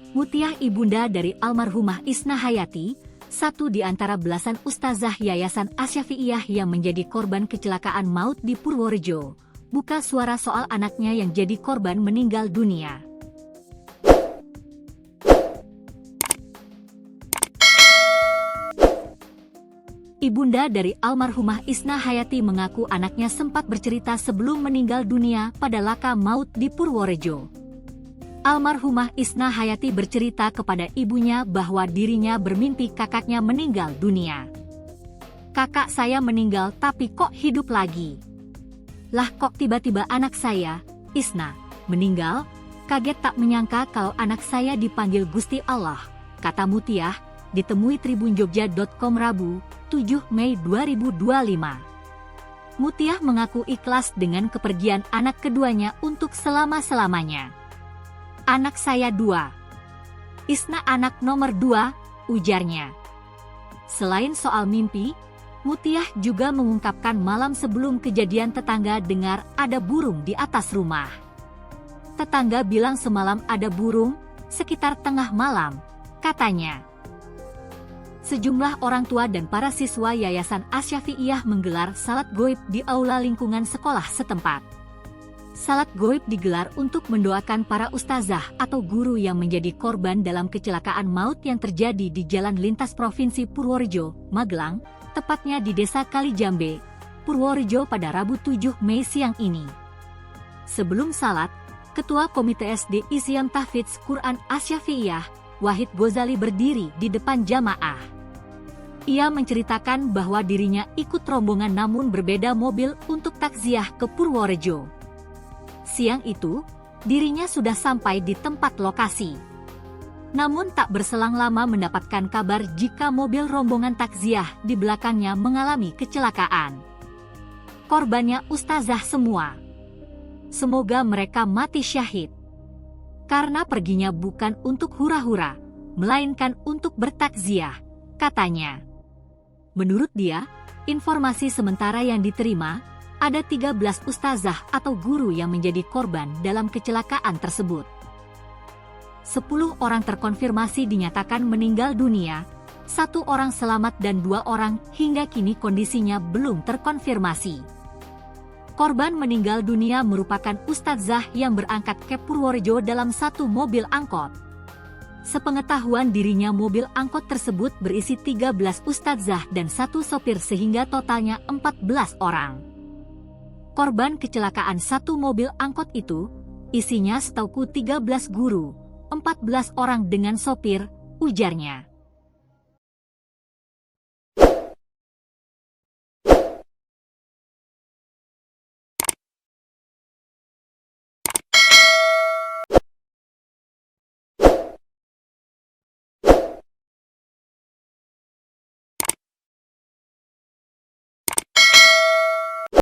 Mutiah ibunda dari almarhumah Isna Hayati, satu di antara belasan ustazah Yayasan Asyafi'iyah yang menjadi korban kecelakaan maut di Purworejo, buka suara soal anaknya yang jadi korban meninggal dunia. Ibunda dari almarhumah Isna Hayati mengaku anaknya sempat bercerita sebelum meninggal dunia pada laka maut di Purworejo. Almarhumah Isna Hayati bercerita kepada ibunya bahwa dirinya bermimpi kakaknya meninggal dunia. "Kakak saya meninggal tapi kok hidup lagi? Lah kok tiba-tiba anak saya, Isna, meninggal? Kaget tak menyangka kalau anak saya dipanggil Gusti Allah," kata Mutiah, ditemui tribunjogja.com Rabu, 7 Mei 2025. Mutiah mengaku ikhlas dengan kepergian anak keduanya untuk selama-selamanya. "Anak saya 2. Isna anak nomor 2, ujarnya. Selain soal mimpi, Mutiah juga mengungkapkan malam sebelum kejadian tetangga dengar ada burung di atas rumah. Tetangga bilang semalam ada burung, sekitar tengah malam, katanya. Sejumlah orang tua dan para siswa Yayasan Asyafi'iyah menggelar salat goib di aula lingkungan sekolah setempat. Salat goib digelar untuk mendoakan para ustazah atau guru yang menjadi korban dalam kecelakaan maut yang terjadi di Jalan Lintas Provinsi Purworejo, Magelang, tepatnya di Desa Kalijambe, Purworejo pada Rabu 7 Mei siang ini. Sebelum salat, Ketua Komite SD Isyam Tahfidz Quran Asyafi'iyah, Wahid Gozali berdiri di depan jamaah. Ia menceritakan bahwa dirinya ikut rombongan namun berbeda mobil untuk takziah ke Purworejo. Siang itu, dirinya sudah sampai di tempat lokasi. Namun tak berselang lama mendapatkan kabar jika mobil rombongan takziah di belakangnya mengalami kecelakaan. Korbannya ustazah semua. Semoga mereka mati syahid. Karena perginya bukan untuk hura-hura, melainkan untuk bertakziah, katanya. Menurut dia, informasi sementara yang diterima, ada 13 ustazah atau guru yang menjadi korban dalam kecelakaan tersebut. 10 orang terkonfirmasi dinyatakan meninggal dunia, 1 orang selamat dan 2 orang hingga kini kondisinya belum terkonfirmasi. Korban meninggal dunia merupakan ustazah yang berangkat ke Purworejo dalam satu mobil angkot. Sepengetahuan dirinya mobil angkot tersebut berisi 13 ustazah dan 1 sopir sehingga totalnya 14 orang. Korban kecelakaan satu mobil angkot itu, isinya setauku 13 guru, 14 orang dengan sopir, ujarnya.